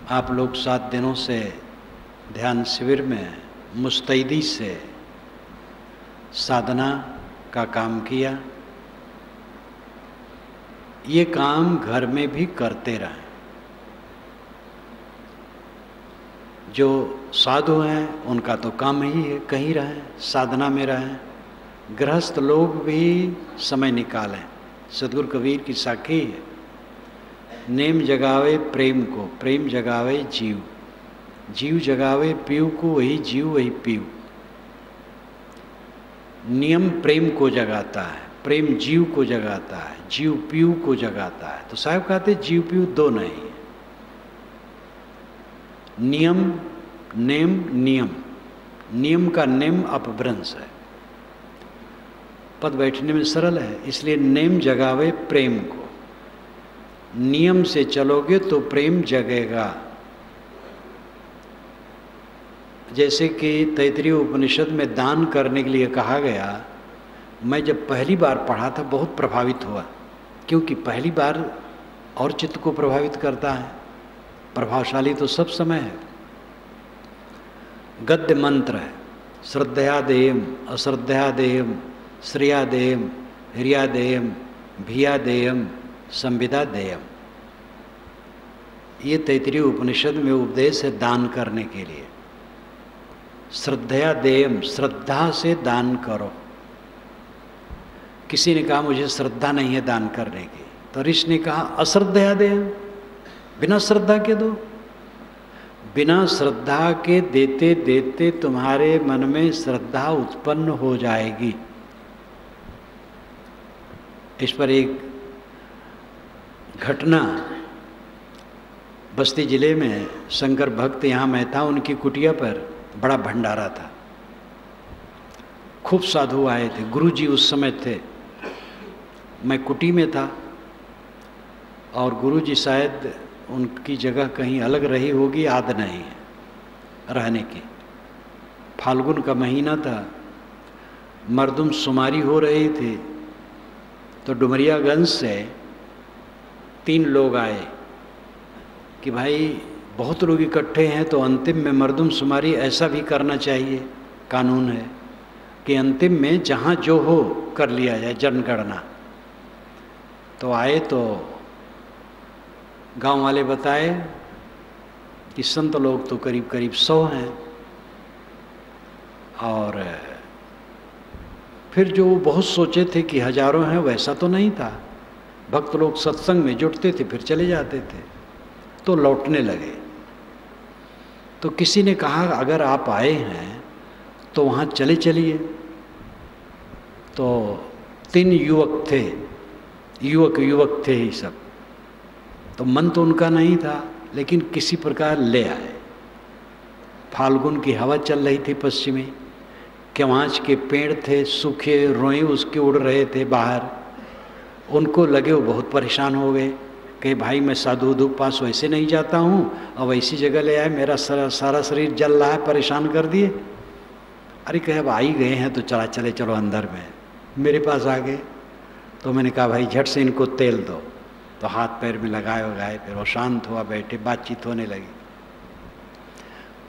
आप लोग 7 दिनों से ध्यान शिविर में मुस्तैदी से साधना का काम किया। ये काम घर में भी करते रहें। जो साधु हैं उनका तो काम ही है कहीं रहें, साधना में रहें। गृहस्थ लोग भी समय निकालें। सद्गुरु कबीर की साखी है, नेम जगावे प्रेम को, प्रेम जगावे जीव, जीव जगावे पीव को, वही जीव वही पीव। नियम प्रेम को जगाता है, प्रेम जीव को जगाता है, जीव पीव को जगाता है। तो साहब कहते जीव पीव दो नहीं है। नियम नेम नियम, नियम का नेम अपभ्रंश है। पद बैठने में सरल है, इसलिए नेम जगावे प्रेम को। नियम से चलोगे तो प्रेम जगेगा। जैसे कि तैतरीय उपनिषद में दान करने के लिए कहा गया, मैं जब पहली बार पढ़ा था बहुत प्रभावित हुआ, क्योंकि पहली बार और चित्त को प्रभावित करता है। प्रभावशाली तो सब समय है। गद्य मंत्र है, श्रद्धयादेयम अश्रद्धयादेयम श्रेयादेयम हिर्यादेयम भियादेयम संविदादेयम। ये तैतरीय उपनिषद में उपदेश है दान करने के लिए। श्रद्धयादेयम, श्रद्धा से दान करो। किसी ने कहा मुझे श्रद्धा नहीं है दान करने की, तो ऋषि ने कहा अश्रद्धयादेयम, बिना श्रद्धा के दो। बिना श्रद्धा के देते देते तुम्हारे मन में श्रद्धा उत्पन्न हो जाएगी। इस पर एक घटना, बस्ती जिले में शंकर भक्त यहाँ मैं था, उनकी कुटिया पर बड़ा भंडारा था। खूब साधु आए थे, गुरुजी उस समय थे। मैं कुटी में था और गुरुजी शायद उनकी जगह कहीं अलग रही होगी, याद नहीं है रहने की। फाल्गुन का महीना था, मर्दुम शुमारी हो रही थी, तो डुमरियागंज से 3 लोग आए कि भाई बहुत लोग इकट्ठे हैं तो अंतिम में मर्दुम शुमारी ऐसा भी करना चाहिए, कानून है कि अंतिम में जहाँ जो हो कर लिया जाए, जनगणना। तो आए तो गांव वाले बताए कि संत लोग तो करीब करीब 100 हैं। और फिर जो बहुत सोचे थे कि हजारों हैं, वैसा तो नहीं था। भक्त लोग सत्संग में जुटते थे फिर चले जाते थे, तो लौटने लगे। तो किसी ने कहा अगर आप आए हैं तो वहाँ चले चलिए। तो 3 युवक थे, युवक थे ही सब। तो मन तो उनका नहीं था, लेकिन किसी प्रकार ले आए। फाल्गुन की हवा चल रही थी पश्चिमी, केवांच के पेड़ थे सूखे, रोए उसके उड़ रहे थे बाहर। उनको लगे वो बहुत परेशान हो गए कि भाई मैं साधु उधु पास वैसे नहीं जाता हूँ, और वैसी जगह ले आए, मेरा सारा शरीर जल रहा है, परेशान कर दिए। अरे कहे अब आ ही गए हैं तो चले चलो अंदर में। मेरे पास आ गए तो मैंने कहा भाई झट से इनको तेल दो। तो हाथ पैर में लगाए, फिर वो शांत हुआ, बैठे, बातचीत होने लगी।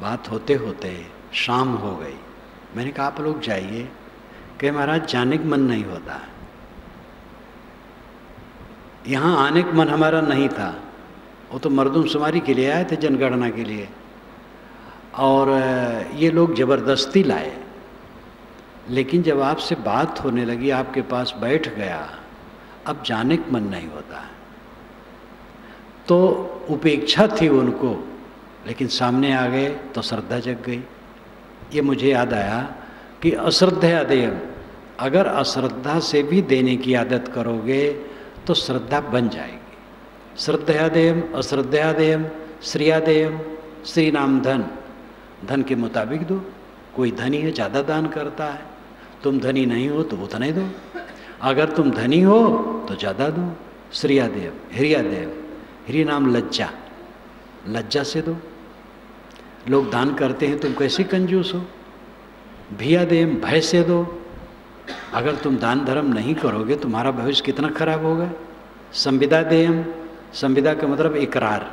बात होते होते शाम हो गई। मैंने कहा आप लोग जाइए। कि महाराज जाने का मन नहीं होता, यहाँ आने का मन हमारा नहीं था। वो तो मर्दमशुमारी के लिए आए थे, जनगणना के लिए, और ये लोग ज़बरदस्ती लाए। लेकिन जब आपसे बात होने लगी, आपके पास बैठ गया, अब जाने का मन नहीं होता। तो उपेक्षा थी उनको, लेकिन सामने आ गए तो श्रद्धा जग गई। ये मुझे याद आया कि अश्रद्धयादेयम, अगर अश्रद्धा से भी देने की आदत करोगे तो श्रद्धा बन जाएगी। श्रद्धयादेयम अश्रद्धयादेयम श्रेयादेयम, श्री नाम धन, धन के मुताबिक दो। कोई धनी है ज़्यादा दान करता है, तुम धनी नहीं हो तो उतना ही दो। अगर तुम धनी हो तो ज़्यादा दो। श्रेयादेयम हिर्यादेयम, हिरी नाम लज्जा, लज्जा से दो। लोग दान करते हैं, तुम कैसे कंजूस हो। भियादेयम, भय से दो। अगर तुम दान धर्म नहीं करोगे तुम्हारा भविष्य कितना खराब होगा। संविदादेयम, संविदा का मतलब इकरार,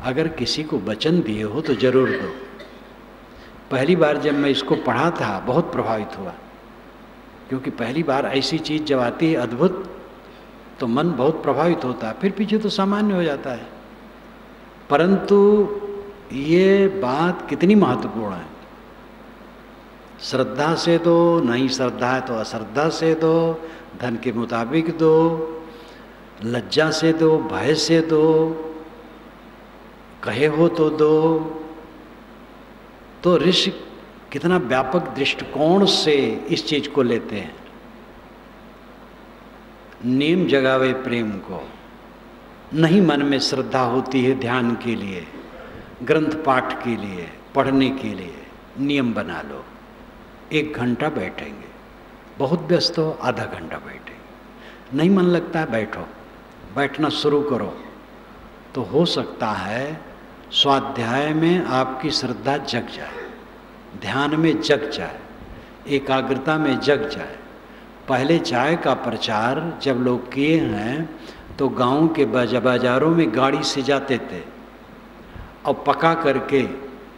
अगर किसी को वचन दिए हो तो जरूर दो। पहली बार जब मैं इसको पढ़ा था बहुत प्रभावित हुआ, क्योंकि पहली बार ऐसी चीज़ जब आती है अद्भुत तो मन बहुत प्रभावित होता है, फिर पीछे तो सामान्य हो जाता है। परंतु ये बात कितनी महत्वपूर्ण है। श्रद्धा से दो, नहीं श्रद्धा है तो अश्रद्धा से दो, धन के मुताबिक दो, लज्जा से दो, भय से दो, कहे हो तो दो। तो ऋषि कितना व्यापक दृष्टिकोण से इस चीज को लेते हैं। नियम जगावे प्रेम को। नहीं मन में श्रद्धा होती है ध्यान के लिए, ग्रंथ पाठ के लिए, पढ़ने के लिए, नियम बना लो। 1 घंटा बैठेंगे, बहुत व्यस्त हो आधा घंटा बैठेंगे, नहीं मन लगता है बैठो, बैठना शुरू करो। तो हो सकता है स्वाध्याय में आपकी श्रद्धा जग जाए, ध्यान में जग जाए, एकाग्रता में जग जाए। पहले चाय का प्रचार जब लोग किए हैं तो गांव के बाजारों में गाड़ी से जाते थे और पका करके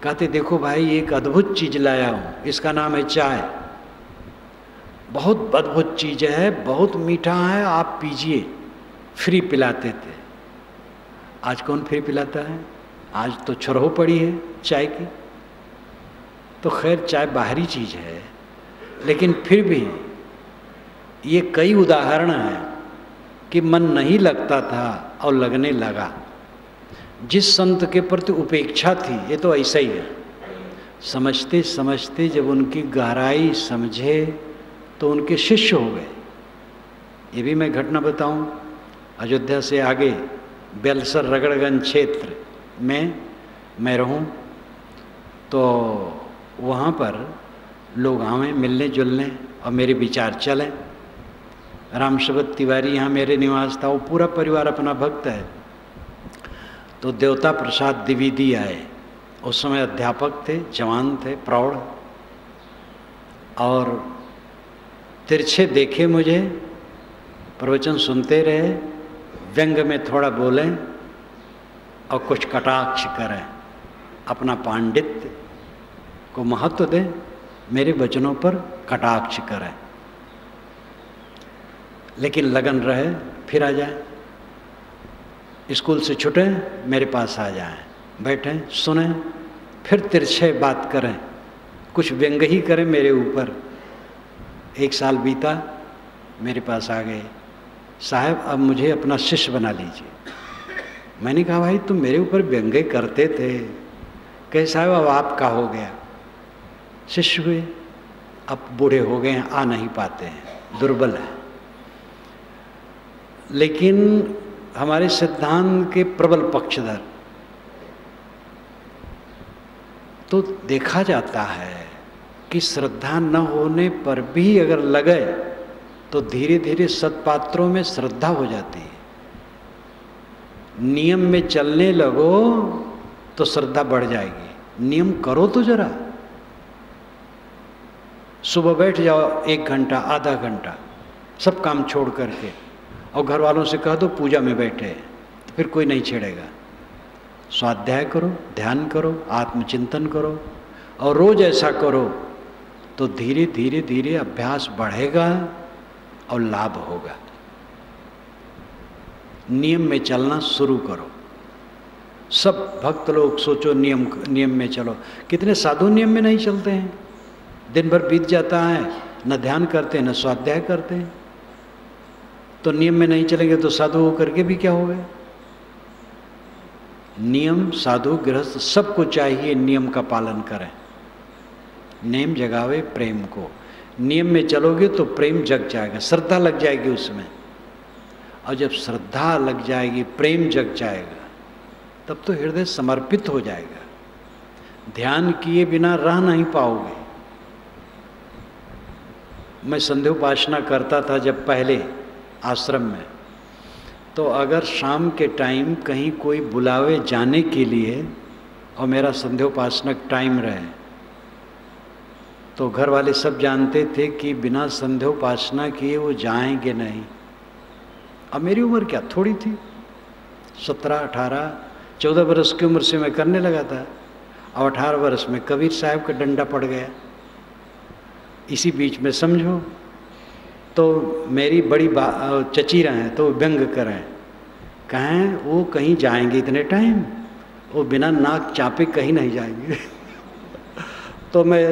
कहते देखो भाई एक अद्भुत चीज़ लाया हूँ, इसका नाम है चाय, बहुत अद्भुत चीज़ है, बहुत मीठा है, आप पीजिए, फ्री पिलाते थे। आज कौन फ्री पिलाता है? आज तो छरहो पड़ी है चाय की। तो खैर चाय बाहरी चीज़ है, लेकिन फिर भी ये कई उदाहरण हैं कि मन नहीं लगता था और लगने लगा। जिस संत के प्रति उपेक्षा थी, ये तो ऐसा ही है, समझते समझते जब उनकी गहराई समझे तो उनके शिष्य हो गए। ये भी मैं घटना बताऊं, अयोध्या से आगे बेलसर रगड़गंज क्षेत्र में मैं रहूं तो वहाँ पर लोग आवें मिलने जुलने और मेरे विचार चलें। रामशबद तिवारी यहाँ मेरे निवास था, वो पूरा परिवार अपना भक्त है। तो देवता प्रसाद द्विवेदी आए, उस समय अध्यापक थे, जवान थे, प्रौढ़, और तिरछे देखे मुझे, प्रवचन सुनते रहे, व्यंग में थोड़ा बोलें और कुछ कटाक्ष करें, अपना पांडित्य को महत्व दें, मेरे वचनों पर कटाक्ष करें, लेकिन लगन रहे, फिर आ जाए, स्कूल से छुटे मेरे पास आ जाएं, बैठें, सुनें, फिर तिरछे बात करें, कुछ व्यंग ही करें मेरे ऊपर। 1 साल बीता, मेरे पास आ गए, साहब अब मुझे अपना शिष्य बना लीजिए। मैंने कहा भाई तुम मेरे ऊपर व्यंग्य करते थे, कहे साहब अब आपका हो गया। शिष्य हुए, अब बूढ़े हो गए हैं, आ नहीं पाते हैं, दुर्बल है। लेकिन हमारे सिद्धांत के प्रबल पक्षधर, तो देखा जाता है कि श्रद्धा न होने पर भी अगर लगे तो धीरे धीरे सत्पात्रों में श्रद्धा हो जाती है। नियम में चलने लगो तो श्रद्धा बढ़ जाएगी। नियम करो तो जरा, सुबह बैठ जाओ 1 घंटा, आधा घंटा, सब काम छोड़ करके, और घर वालों से कह दो पूजा में बैठे, तो फिर कोई नहीं छेड़ेगा। स्वाध्याय करो, ध्यान करो, आत्मचिंतन करो, और रोज ऐसा करो तो धीरे धीरे धीरे अभ्यास बढ़ेगा और लाभ होगा। नियम में चलना शुरू करो। सब भक्त लोग सोचो नियम में चलो, कितने साधु नियम में नहीं चलते हैं। दिन भर बीत जाता है, न ध्यान करते हैं न स्वाध्याय करते हैं। तो नियम में नहीं चलेंगे तो साधु होकर के भी क्या हो गए। नियम साधु गृहस्थ सबको चाहिए नियम का पालन करें। नियम जगावे प्रेम को। नियम में चलोगे तो प्रेम जग जाएगा, श्रद्धा लग जाएगी उसमें, और जब श्रद्धा लग जाएगी, प्रेम जग जाएगा, तब तो हृदय समर्पित हो जाएगा। ध्यान किए बिना रह नहीं पाओगे। मैं संध्योपासना करता था जब पहले आश्रम में, तो अगर शाम के टाइम कहीं कोई बुलावे जाने के लिए और मेरा संध्योपासनक टाइम रहे, तो घर वाले सब जानते थे कि बिना संध्योपासना किए वो जाएंगे नहीं। अब मेरी उम्र क्या थोड़ी थी, 17, 18, 14 वर्ष की उम्र से मैं करने लगा था। और 18 वर्ष में कबीर साहब का डंडा पड़ गया। इसी बीच में समझो तो मेरी बड़ी चचीरा हैं तो व्यंग करें, कहें वो कहीं जाएंगे इतने टाइम, वो बिना नाक चापे कहीं नहीं जाएंगे। तो मैं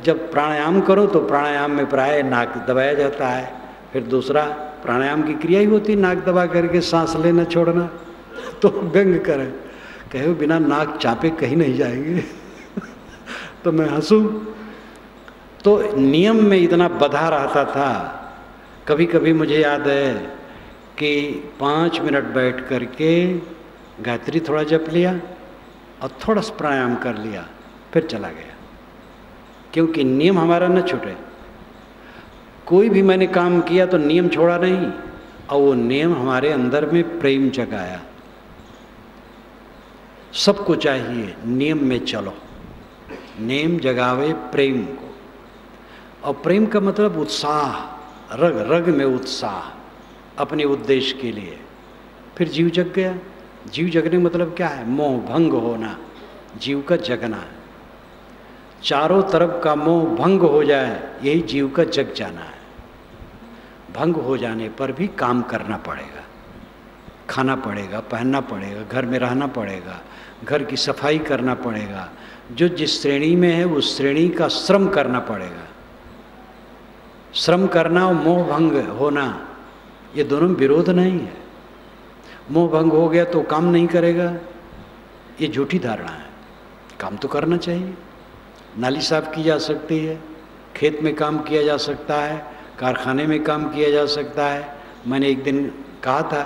जब प्राणायाम करो तो प्राणायाम में प्राय नाक दबाया जाता है, फिर दूसरा प्राणायाम की क्रिया ही होती नाक दबा करके सांस लेना छोड़ना। तो व्यंग करें, कहे बिना नाक चापे कहीं नहीं जाएंगे। तो मैं हंसूं। तो नियम में इतना बधा रहता था। कभी कभी मुझे याद है कि 5 मिनट बैठ करके गायत्री थोड़ा जप लिया और थोड़ा सा प्राणायाम कर लिया, फिर चला गया, क्योंकि नियम हमारा न छूटे। कोई भी मैंने काम किया तो नियम छोड़ा नहीं, और वो नियम हमारे अंदर में प्रेम जगाया। सबको चाहिए नियम में चलो, नियम जगावे प्रेम को। और प्रेम का मतलब उत्साह, रग रग में उत्साह अपने उद्देश्य के लिए। फिर जीव जग गया। जीव जगने मतलब क्या है? मोह भंग होना, जीव का जगना है। चारों तरफ का मोह भंग हो जाए, यही जीव का जग जाना है। भंग हो जाने पर भी काम करना पड़ेगा, खाना पड़ेगा, पहनना पड़ेगा, घर में रहना पड़ेगा, घर की सफाई करना पड़ेगा, जो जिस श्रेणी में है उस श्रेणी का श्रम करना पड़ेगा। श्रम करना और मोह भंग होना, ये दोनों विरोध नहीं है। मोह भंग हो गया तो काम नहीं करेगा, ये झूठी धारणा है। काम तो करना चाहिए। नाली साफ की जा सकती है, खेत में काम किया जा सकता है, कारखाने में काम किया जा सकता है। मैंने एक दिन कहा था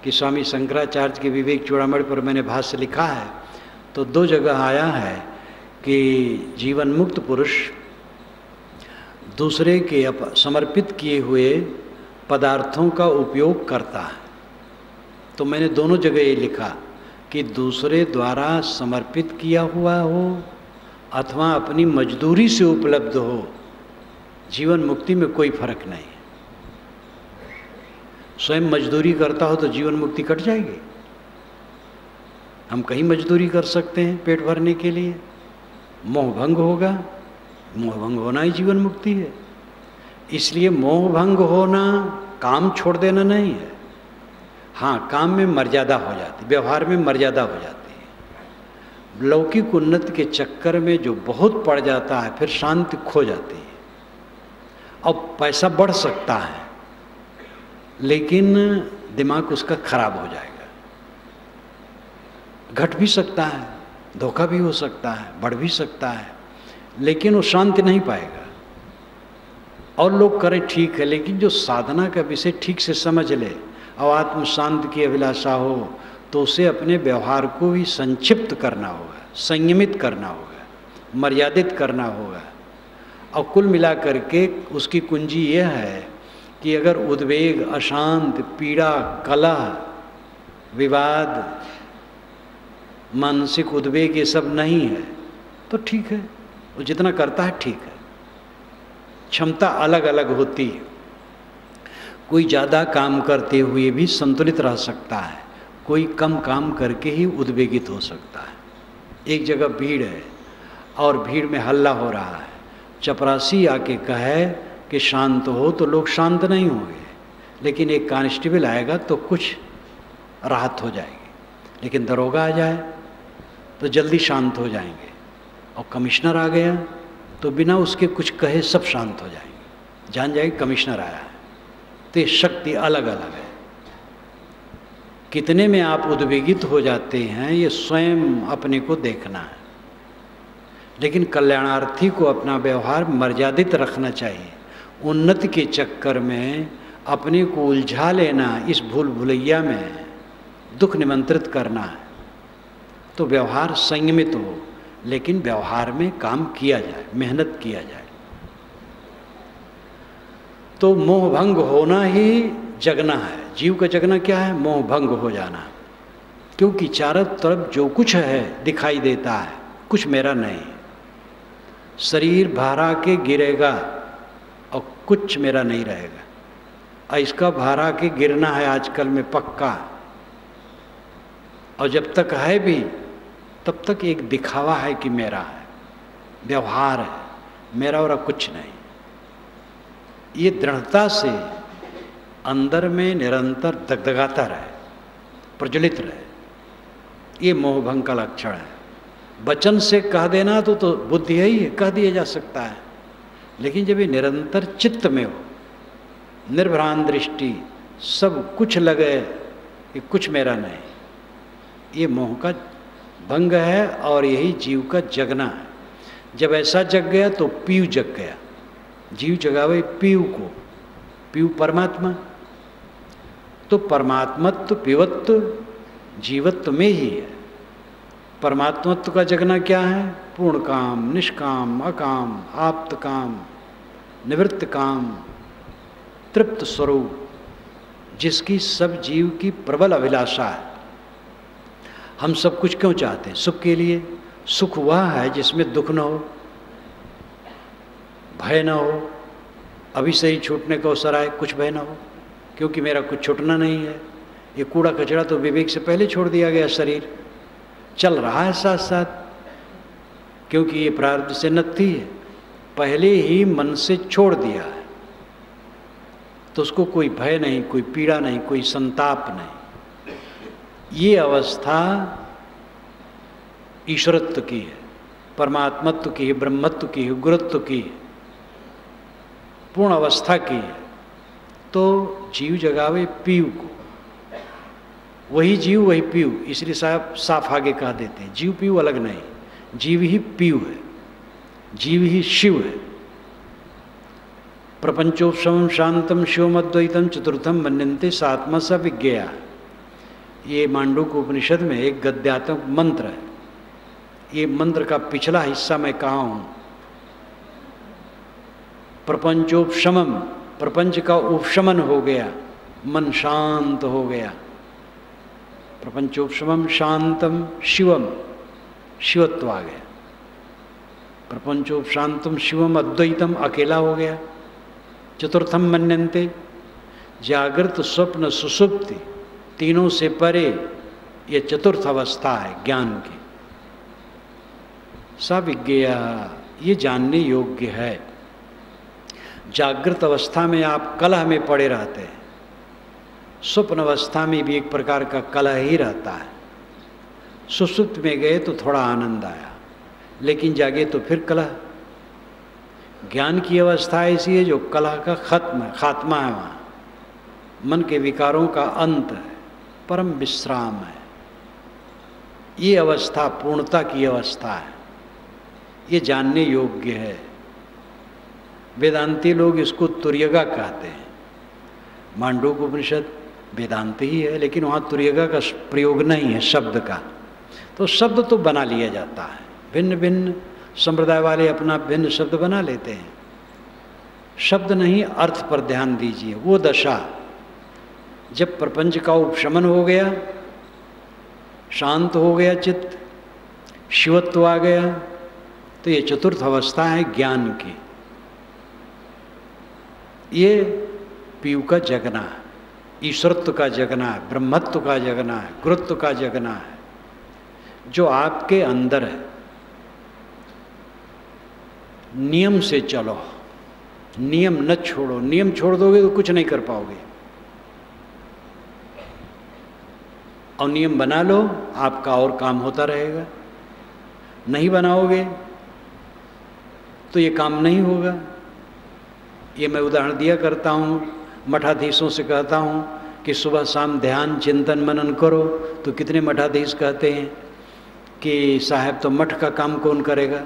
कि स्वामी शंकराचार्य के विवेक चूड़ामणि पर मैंने भाष्य लिखा है, तो 2 जगह आया है कि जीवन मुक्त पुरुष दूसरे के समर्पित किए हुए पदार्थों का उपयोग करता है। तो मैंने दोनों जगह ये लिखा कि दूसरे द्वारा समर्पित किया हुआ हो अथवा अपनी मजदूरी से उपलब्ध हो, जीवन मुक्ति में कोई फर्क नहीं है। स्वयं मजदूरी करता हो तो जीवन मुक्ति कट जाएगी। हम कहीं मजदूरी कर सकते हैं पेट भरने के लिए, मोह भंग होगा। मोह भंग होना ही जीवन मुक्ति है। इसलिए मोह भंग होना काम छोड़ देना नहीं है। हाँ, काम में मर्यादा हो जाती, व्यवहार में मर्यादा हो जाती है। लौकिक उन्नति के चक्कर में जो बहुत पड़ जाता है, फिर शांति खो जाती है। और पैसा बढ़ सकता है लेकिन दिमाग उसका खराब हो जाएगा। घट भी सकता है, धोखा भी हो सकता है, बढ़ भी सकता है, लेकिन वो शांति नहीं पाएगा। और लोग करें ठीक है, लेकिन जो साधना का विषय ठीक से समझ ले और आत्म शांति की अभिलाषा हो तो उसे अपने व्यवहार को भी संक्षिप्त करना होगा, संयमित करना होगा, मर्यादित करना होगा। और कुल मिलाकर के उसकी कुंजी यह है कि अगर उद्वेग, अशांत, पीड़ा, कलह, विवाद, मानसिक उद्वेग ये सब नहीं है तो ठीक है, वो जितना करता है ठीक है। क्षमता अलग अलग होती है। कोई ज़्यादा काम करते हुए भी संतुलित रह सकता है, कोई कम काम करके ही उद्वेगित हो सकता है। एक जगह भीड़ है और भीड़ में हल्ला हो रहा है, चपरासी आके कहे कि शांत हो तो लोग शांत नहीं होंगे, लेकिन एक कांस्टेबल आएगा तो कुछ राहत हो जाएगी। लेकिन दरोगा आ जाए तो जल्दी शांत हो जाएंगे, और कमिश्नर आ गया तो बिना उसके कुछ कहे सब शांत हो जाएंगे, जान जाएंगे कमिश्नर आया है। तो ये शक्ति अलग अलग है। कितने में आप उद्वेगित हो जाते हैं ये स्वयं अपने को देखना है। लेकिन कल्याणार्थी को अपना व्यवहार मर्यादित रखना चाहिए। उन्नति के चक्कर में अपने को उलझा लेना, इस भूल भुलैया में दुख निमंत्रित करना है। तो व्यवहार संयमित हो, लेकिन व्यवहार में काम किया जाए, मेहनत किया जाए। तो मोह भंग होना ही जगना है। जीव का जगना क्या है? मोह भंग हो जाना। क्योंकि चारों तरफ जो कुछ है दिखाई देता है, कुछ मेरा नहीं। शरीर भारा के गिरेगा और कुछ मेरा नहीं रहेगा। और इसका भारा के गिरना है आजकल में पक्का। और जब तक है भी तब तक एक दिखावा है कि मेरा है, व्यवहार है, मेरा और कुछ नहीं। ये दृढ़ता से अंदर में निरंतर दगदगाता रहे, प्रज्वलित रहे, ये मोहभंग का लक्षण है। वचन से कह देना तो बुद्धि है ही है, कह दिया जा सकता है, लेकिन जब ये निरंतर चित्त में हो, निर्भ्रांत दृष्टि, सब कुछ लगे कि कुछ मेरा नहीं, ये मोह का भंग है और यही जीव का जगना है। जब ऐसा जग गया तो पीयू जग गया। जीव जगावे पीयू को, पीयू परमात्मा। तो परमात्मत्व पीवत्व जीवत्व में ही है। परमात्मत्व का जगना क्या है? पूर्ण काम, निष्काम, अकाम, आप्त काम, निवृत्त काम, तृप्त स्वरूप, जिसकी सब जीव की प्रबल अभिलाषा है। हम सब कुछ क्यों चाहते हैं? सुख के लिए। सुख वह है जिसमें दुख न हो, भय न हो, अभी से ही छूटने का अवसर आए, कुछ भय न हो, क्योंकि मेरा कुछ छूटना नहीं है। ये कूड़ा कचरा तो विवेक से पहले छोड़ दिया गया, शरीर चल रहा है साथ साथ, क्योंकि ये प्रारब्ध से नत्थी है, पहले ही मन से छोड़ दिया है, तो उसको कोई भय नहीं, कोई पीड़ा नहीं, कोई संताप नहीं। ये अवस्था ईश्वरत्व की है, परमात्मत्व की है, ब्रह्मत्व की है, गुरुत्व की है, पूर्ण अवस्था की है। तो जीव जगावे पीयू को, वही जीव वही पीयू, इसलिए साफ आगे कह देते हैं, जीव पीयू अलग नहीं, जीव ही पीयू है, जीव ही शिव है। प्रपंचोपशमं शांतम शिवम अद्वैतम चतुर्थम मन्यन्ते सात्मा स विज्ञेया। ये मांडूक्य उपनिषद में एक गद्यात्मक मंत्र है। ये मंत्र का पिछला हिस्सा मैं कहा हूँ। प्रपंचोपशमम, प्रपंच का उपशमन हो गया, मन शांत हो गया। प्रपंचोपशमम शांतम शिवम, शिवत्व आ गया। प्रपंचोपशांतम शिवम अद्वैतम, अकेला हो गया। चतुर्थम मन्यन्ते, जागृत स्वप्न सुसुप्ति तीनों से परे ये चतुर्थ अवस्था है ज्ञान की। सविज्ञेया, ये जानने योग्य है। जागृत अवस्था में आप कलह में पड़े रहते हैं, स्वप्न अवस्था में भी एक प्रकार का कलह ही रहता है। सुसुप्त में गए तो थोड़ा आनंद आया, लेकिन जागे तो फिर कलह। ज्ञान की अवस्था ऐसी है जो कलह का खात्मा है, वहाँ मन के विकारों का अंत है, परम विश्राम है। ये अवस्था पूर्णता की अवस्था है, ये जानने योग्य है। वेदांती लोग इसको तुर्यगा कहते हैं। मांडूक्य उपनिषद वेदांत ही है, लेकिन वहाँ तुर्यगा का प्रयोग नहीं है शब्द का, तो शब्द तो बना लिया जाता है। भिन्न भिन्न संप्रदाय वाले अपना भिन्न शब्द बना लेते हैं। शब्द नहीं, अर्थ पर ध्यान दीजिए। वो दशा जब प्रपंच का उपशमन हो गया, शांत हो गया चित्त, शिवत्व आ गया, तो ये चतुर्थ अवस्था है ज्ञान की। ये पीयू का जगना है, ईश्वरत्व का जगना है, ब्रह्मत्व का जगना है, गुरुत्व का जगना है, जो आपके अंदर है। नियम से चलो, नियम न छोड़ो। नियम छोड़ दोगे तो कुछ नहीं कर पाओगे, और नियम बना लो, आपका और काम होता रहेगा। नहीं बनाओगे तो ये काम नहीं होगा। ये मैं उदाहरण दिया करता हूँ, मठाधीशों से कहता हूँ कि सुबह शाम ध्यान चिंतन मनन करो, तो कितने मठाधीश कहते हैं कि साहब तो मठ का काम कौन करेगा।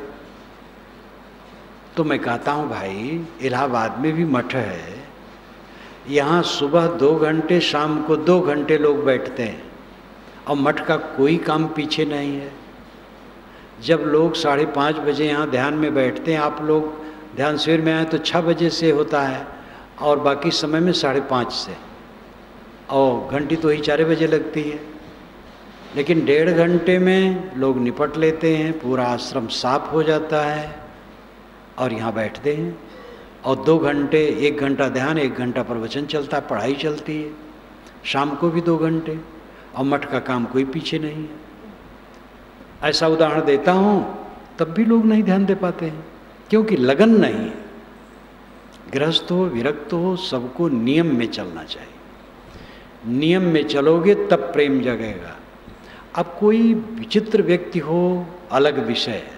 तो मैं कहता हूँ भाई, इलाहाबाद में भी मठ है, यहाँ सुबह 2 घंटे, शाम को 2 घंटे लोग बैठते हैं, और मठ का कोई काम पीछे नहीं है। जब लोग 5:30 बजे यहाँ ध्यान में बैठते हैं, आप लोग ध्यान शिविर में आए तो 6 बजे से होता है, और बाकी समय में 5:30 से, और घंटी तो ही 4 बजे लगती है। लेकिन 1.5 घंटे में लोग निपट लेते हैं, पूरा आश्रम साफ हो जाता है, और यहाँ बैठते हैं। और 2 घंटे, 1 घंटा ध्यान, 1 घंटा प्रवचन चलता है, पढ़ाई चलती है। शाम को भी 2 घंटे, और मठ का काम कोई पीछे नहीं है। ऐसा उदाहरण देता हूँ तब भी लोग नहीं ध्यान दे पाते हैं, क्योंकि लगन नहीं है। गृहस्थ हो विरक्त हो सबको नियम में चलना चाहिए। नियम में चलोगे तब प्रेम जगेगा। अब कोई विचित्र व्यक्ति हो अलग विषय है,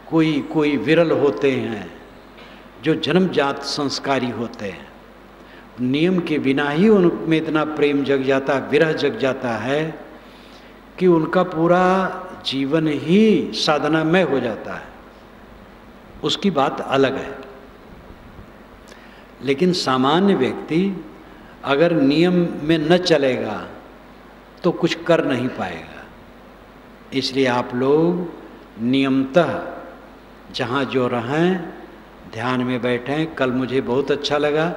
कोई विरल होते हैं जो जन्मजात संस्कारी होते हैं, नियम के बिना ही उनमें इतना प्रेम जग जाता, विरह जग जाता है कि उनका पूरा जीवन ही साधनामय हो जाता है। उसकी बात अलग है। लेकिन सामान्य व्यक्ति अगर नियम में न चलेगा तो कुछ कर नहीं पाएगा। इसलिए आप लोग नियमतः जहाँ जो रहें ध्यान में बैठें। कल मुझे बहुत अच्छा लगा,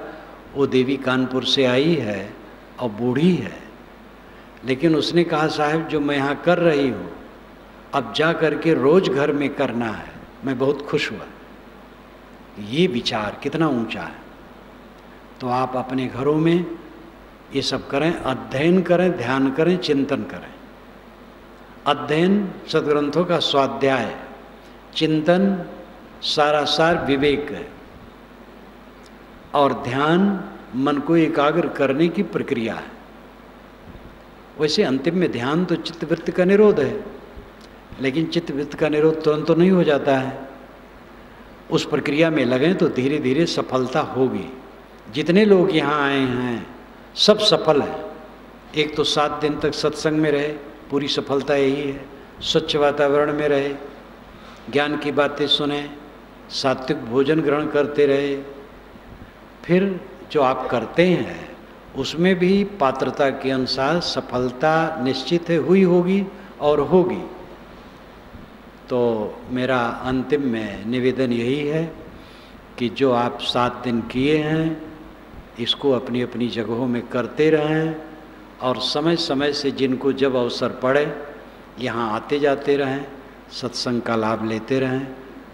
वो देवी कानपुर से आई है और बूढ़ी है, लेकिन उसने कहा साहब जो मैं यहाँ कर रही हूँ अब जा कर के रोज़ घर में करना है। मैं बहुत खुश हुआ। ये विचार कितना ऊंचा है। तो आप अपने घरों में ये सब करें, अध्ययन करें, ध्यान करें, चिंतन करें। अध्ययन सदग्रंथों का स्वाध्याय, चिंतन सारा सार विवेक है, और ध्यान मन को एकाग्र करने की प्रक्रिया है। वैसे अंतिम में ध्यान तो चित्तवृत्ति का निरोध है, लेकिन चित्तवृत्ति का निरोध तुरंत तो नहीं हो जाता है। उस प्रक्रिया में लगें तो धीरे धीरे सफलता होगी। जितने लोग यहाँ आए हैं सब सफल हैं। एक तो 7 दिन तक सत्संग में रहे, पूरी सफलता यही है। स्वच्छ वातावरण में रहे, ज्ञान की बातें सुने, सात्विक भोजन ग्रहण करते रहे। फिर जो आप करते हैं उसमें भी पात्रता के अनुसार सफलता निश्चित है, हुई होगी और होगी। तो मेरा अंतिम में निवेदन यही है कि जो आप 7 दिन किए हैं इसको अपनी अपनी जगहों में करते रहें, और समय समय से जिनको जब अवसर पड़े यहाँ आते जाते रहें, सत्संग का लाभ लेते रहें।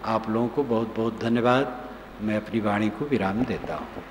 आप लोगों को बहुत बहुत धन्यवाद। मैं अपनी वाणी को विराम देता हूँ।